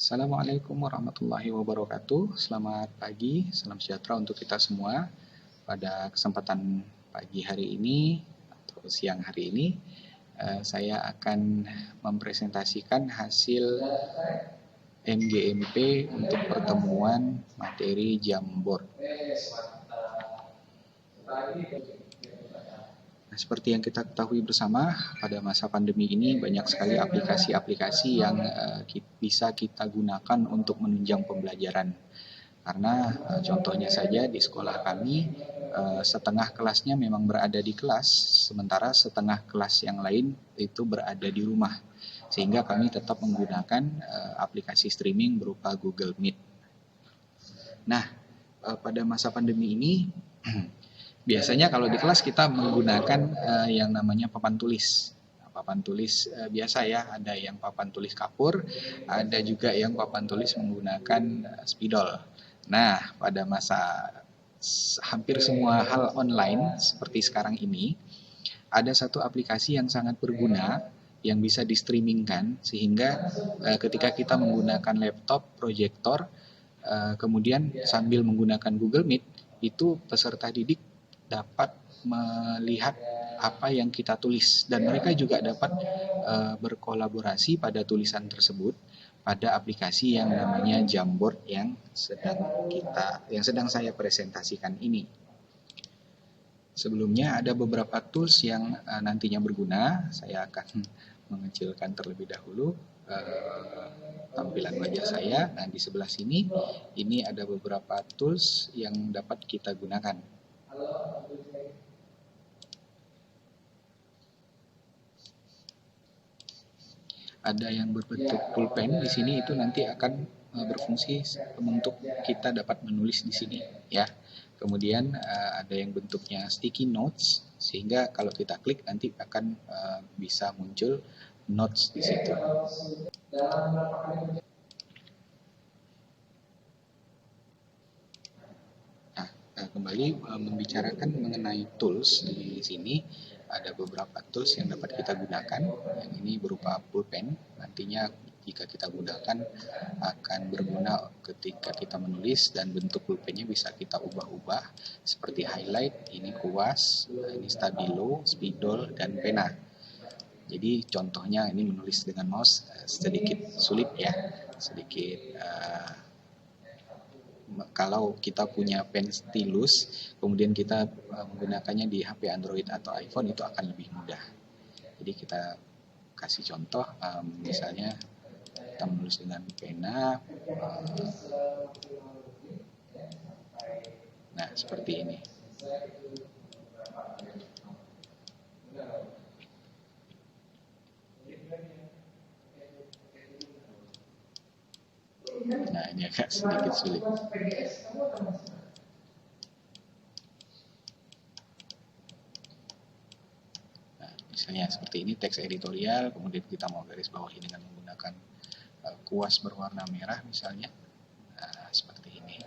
Assalamualaikum warahmatullahi wabarakatuh. Selamat pagi, salam sejahtera untuk kita semua. Pada kesempatan pagi hari ini atau siang hari ini, saya akan mempresentasikan hasil MGMP untuk pertemuan materi Jamboard. Nah, seperti yang kita ketahui bersama, pada masa pandemi ini banyak sekali aplikasi-aplikasi yang bisa kita gunakan untuk menunjang pembelajaran. Karena contohnya saja di sekolah kami, setengah kelasnya memang berada di kelas, sementara setengah kelas yang lain itu berada di rumah. Sehingga kami tetap menggunakan aplikasi streaming berupa Google Meet. Nah, pada masa pandemi ini, biasanya kalau di kelas kita menggunakan yang namanya papan tulis. Papan tulis biasa ya, ada yang papan tulis kapur, ada juga yang papan tulis menggunakan spidol. Nah, pada masa hampir semua hal online seperti sekarang ini, ada satu aplikasi yang sangat berguna yang bisa di-streamingkan, sehingga ketika kita menggunakan laptop, proyektor, kemudian sambil menggunakan Google Meet, itu peserta didik dapat melihat apa yang kita tulis, dan mereka juga dapat berkolaborasi pada tulisan tersebut pada aplikasi yang namanya Jamboard yang sedang saya presentasikan ini. Sebelumnya ada beberapa tools yang nantinya berguna. Saya akan mengecilkan terlebih dahulu tampilan wajah saya. Nah, di sebelah sini ini ada beberapa tools yang dapat kita gunakan. Ada yang berbentuk pulpen di sini, itu nanti akan berfungsi untuk kita dapat menulis di sini ya. Kemudian ada yang bentuknya sticky notes, sehingga kalau kita klik nanti akan bisa muncul notes di situ. Nah, kembali membicarakan mengenai tools di sini, ada beberapa tools yang dapat kita gunakan. Yang ini berupa pulpen, nantinya jika kita gunakan akan berguna ketika kita menulis, dan bentuk pulpennya bisa kita ubah-ubah seperti highlight, ini kuas, ini stabilo, spidol, dan pena. Jadi contohnya ini menulis dengan mouse sedikit sulit ya, sedikit kalau kita punya pen stylus, kemudian kita menggunakannya di HP Android atau iPhone, itu akan lebih mudah. Jadi kita kasih contoh, misalnya kita menulis dengan pena, nah seperti ini. Nah, ini agak sedikit sulit. Nah, misalnya seperti ini teks editorial, kemudian kita mau garis bawahi dengan menggunakan kuas berwarna merah misalnya. Nah, seperti ini.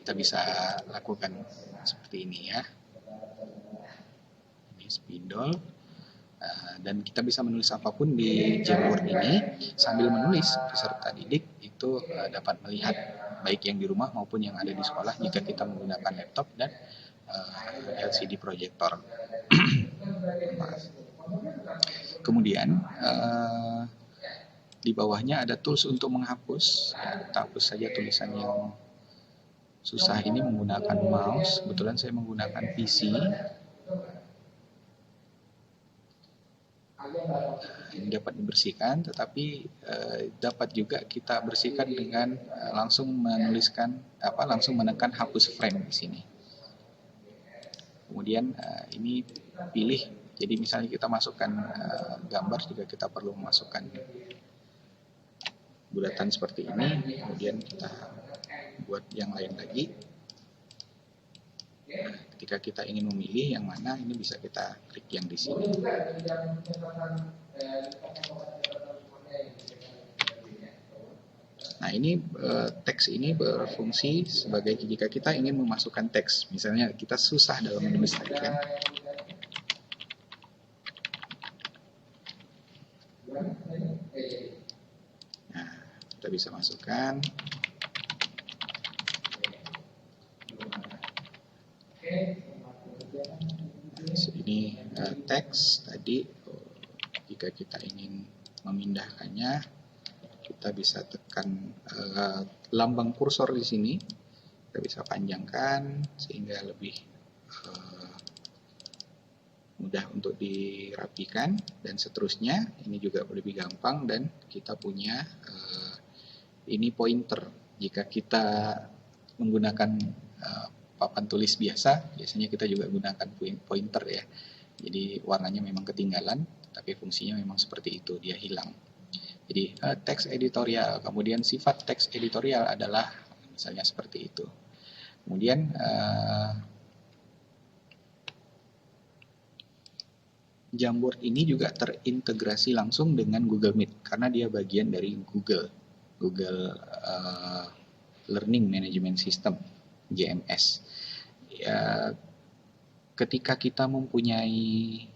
Kita bisa lakukan seperti ini ya. Ini spidol. Dan kita bisa menulis apapun di Jamboard ini. Sambil menulis, peserta didik itu dapat melihat baik yang di rumah maupun yang ada di sekolah jika kita menggunakan laptop dan LCD proyektor. Kemudian di bawahnya ada tools untuk menghapus. Kita hapus saja tulisan yang susah ini menggunakan mouse. Kebetulan saya menggunakan PC. Ini dapat dibersihkan, tetapi dapat juga kita bersihkan dengan langsung menekan hapus frame di sini. Kemudian ini pilih, jadi misalnya kita masukkan gambar, juga kita perlu memasukkan bulatan seperti ini. Kemudian kita buat yang lain lagi. Ketika kita ingin memilih yang mana, ini bisa kita klik yang di sini. Nah, ini teks ini berfungsi sebagai jika kita ingin memasukkan teks. Misalnya kita susah dalam menulis teks kan. Nah, Kita bisa masukkan. Ini teks tadi. Jika kita ingin memindahkannya, kita bisa tekan lambang kursor di sini. Kita bisa panjangkan sehingga lebih mudah untuk dirapikan, dan seterusnya. Ini juga lebih gampang, dan kita punya ini pointer. Jika kita menggunakan papan tulis biasanya kita juga gunakan pointer ya. Jadi warnanya memang ketinggalan, tapi fungsinya memang seperti itu, dia hilang. Jadi teks editorial, kemudian sifat teks editorial adalah misalnya seperti itu. Kemudian Jamboard ini juga terintegrasi langsung dengan Google Meet karena dia bagian dari Google Learning Management System, GMS. Ya, ketika kita mempunyai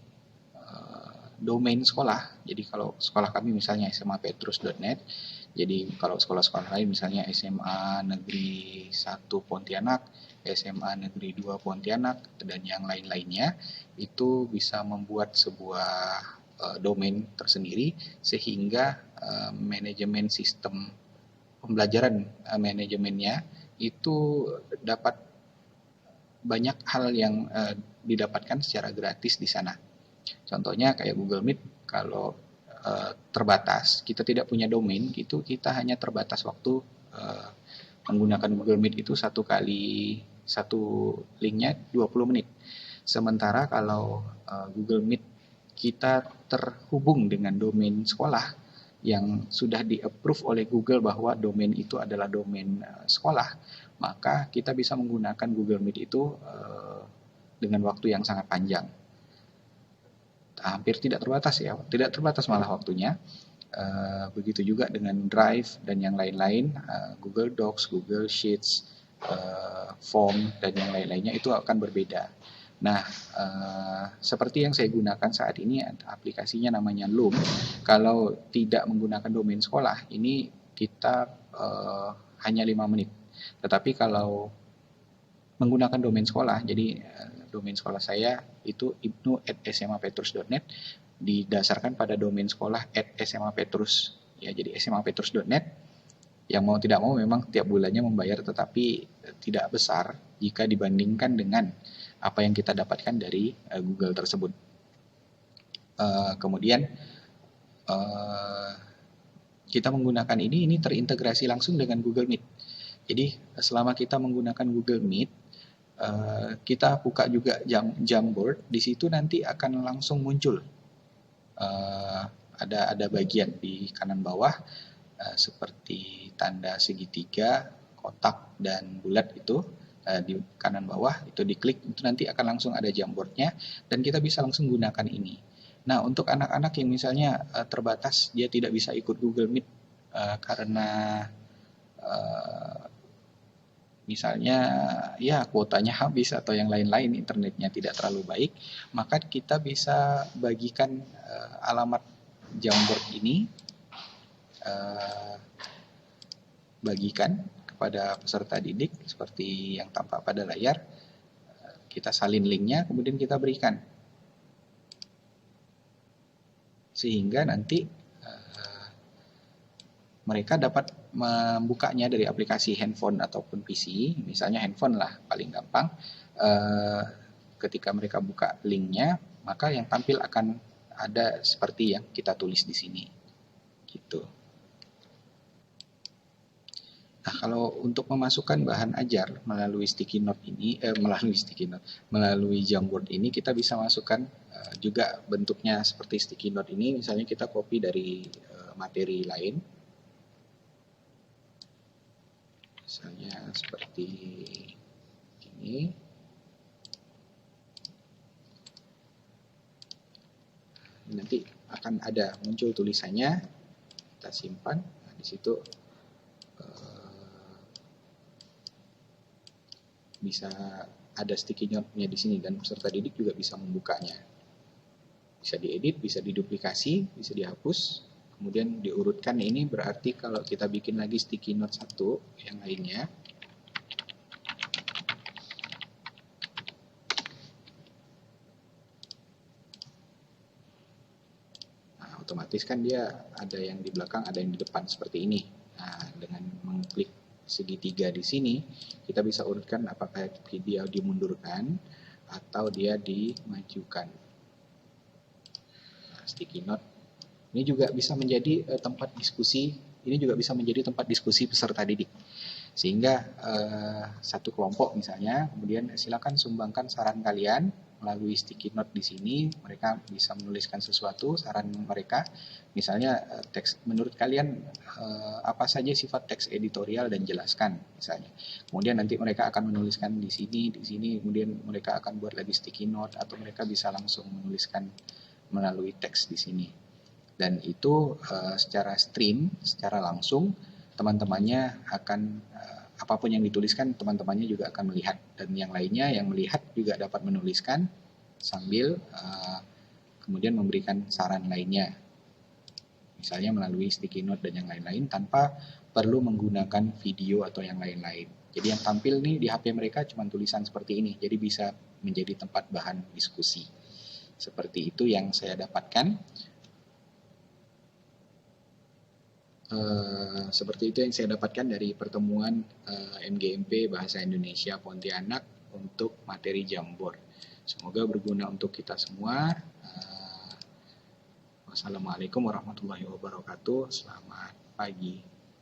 domain sekolah, jadi kalau sekolah kami misalnya smapetrus.net, jadi kalau sekolah-sekolah lain misalnya SMA Negeri 1 Pontianak, SMA Negeri 2 Pontianak, dan yang lain-lainnya, itu bisa membuat sebuah domain tersendiri sehingga manajemen sistem pembelajaran manajemennya itu dapat banyak hal yang didapatkan secara gratis di sana. Contohnya kayak Google Meet, kalau terbatas, kita tidak punya domain, itu kita hanya terbatas waktu menggunakan Google Meet itu satu linknya 20 menit. Sementara kalau Google Meet kita terhubung dengan domain sekolah yang sudah di-approve oleh Google bahwa domain itu adalah domain sekolah, maka kita bisa menggunakan Google Meet itu dengan waktu yang sangat panjang. Hampir tidak terbatas ya, tidak terbatas malah waktunya. Begitu juga dengan Drive dan yang lain-lain, Google Docs, Google Sheets, Form, dan yang lain-lainnya itu akan berbeda. Nah, seperti yang saya gunakan saat ini, aplikasinya namanya Loom. Kalau tidak menggunakan domain sekolah, ini kita hanya 5 menit. Tetapi kalau menggunakan domain sekolah, jadi domain sekolah saya itu ibnu@smapetrus.net, didasarkan pada domain sekolah @smapetrus. Ya, jadi smapetrus.net yang mau tidak mau memang tiap bulannya membayar, tetapi tidak besar jika dibandingkan dengan apa yang kita dapatkan dari Google tersebut. Kemudian kita menggunakan ini terintegrasi langsung dengan Google Meet. Jadi selama kita menggunakan Google Meet, kita buka juga Jamboard, di situ nanti akan langsung muncul ada bagian di kanan bawah seperti tanda segitiga, kotak, dan bulat itu. Di kanan bawah itu diklik, itu nanti akan langsung ada Jamboardnya, dan kita bisa langsung gunakan ini. Nah, untuk anak-anak yang misalnya terbatas, dia tidak bisa ikut Google Meet karena misalnya ya kuotanya habis atau yang lain-lain, internetnya tidak terlalu baik, maka kita bisa bagikan alamat Jamboard ini, bagikan kepada peserta didik seperti yang tampak pada layar. Kita salin linknya, kemudian kita berikan, sehingga nanti mereka dapat membukanya dari aplikasi handphone ataupun PC. Misalnya handphone lah paling gampang. Ketika mereka buka linknya, maka yang tampil akan ada seperti yang kita tulis di sini, gitu. Nah, kalau untuk memasukkan bahan ajar melalui sticky note ini, melalui Jamboard ini, kita bisa masukkan juga bentuknya seperti sticky note ini. Misalnya kita copy dari materi lain, misalnya seperti ini. Nanti akan ada muncul tulisannya, kita simpan. Nah, di situ bisa ada sticky note-nya di sini, dan peserta didik juga bisa membukanya. Bisa diedit, bisa diduplikasi, bisa dihapus, kemudian diurutkan. Ini berarti kalau kita bikin lagi sticky note satu yang lainnya, nah, otomatis kan dia ada yang di belakang, ada yang di depan seperti ini. Nah, dengan mengklik segitiga di sini, kita bisa urutkan apakah dia dimundurkan atau dia dimajukan. Nah, sticky note ini juga bisa menjadi tempat diskusi. Ini juga bisa menjadi tempat diskusi peserta didik. Sehingga satu kelompok misalnya, kemudian silakan sumbangkan saran kalian melalui sticky note di sini. Mereka bisa menuliskan sesuatu, saran mereka. Misalnya teks menurut kalian apa saja sifat teks editorial dan jelaskan misalnya. Kemudian nanti mereka akan menuliskan di sini, kemudian mereka akan buat lagi sticky note atau mereka bisa langsung menuliskan melalui teks di sini. Dan itu secara stream, secara langsung teman-temannya akan apapun yang dituliskan teman-temannya juga akan melihat, dan yang lainnya yang melihat juga dapat menuliskan sambil kemudian memberikan saran lainnya, misalnya melalui sticky note dan yang lain-lain tanpa perlu menggunakan video atau yang lain-lain. Jadi yang tampil nih di HP mereka cuma tulisan seperti ini, jadi bisa menjadi tempat bahan diskusi. Seperti itu yang saya dapatkan. Seperti itu yang saya dapatkan dari pertemuan MGMP Bahasa Indonesia Pontianak untuk materi Jamboard. Semoga berguna untuk kita semua. Wassalamualaikum warahmatullahi wabarakatuh. Selamat pagi.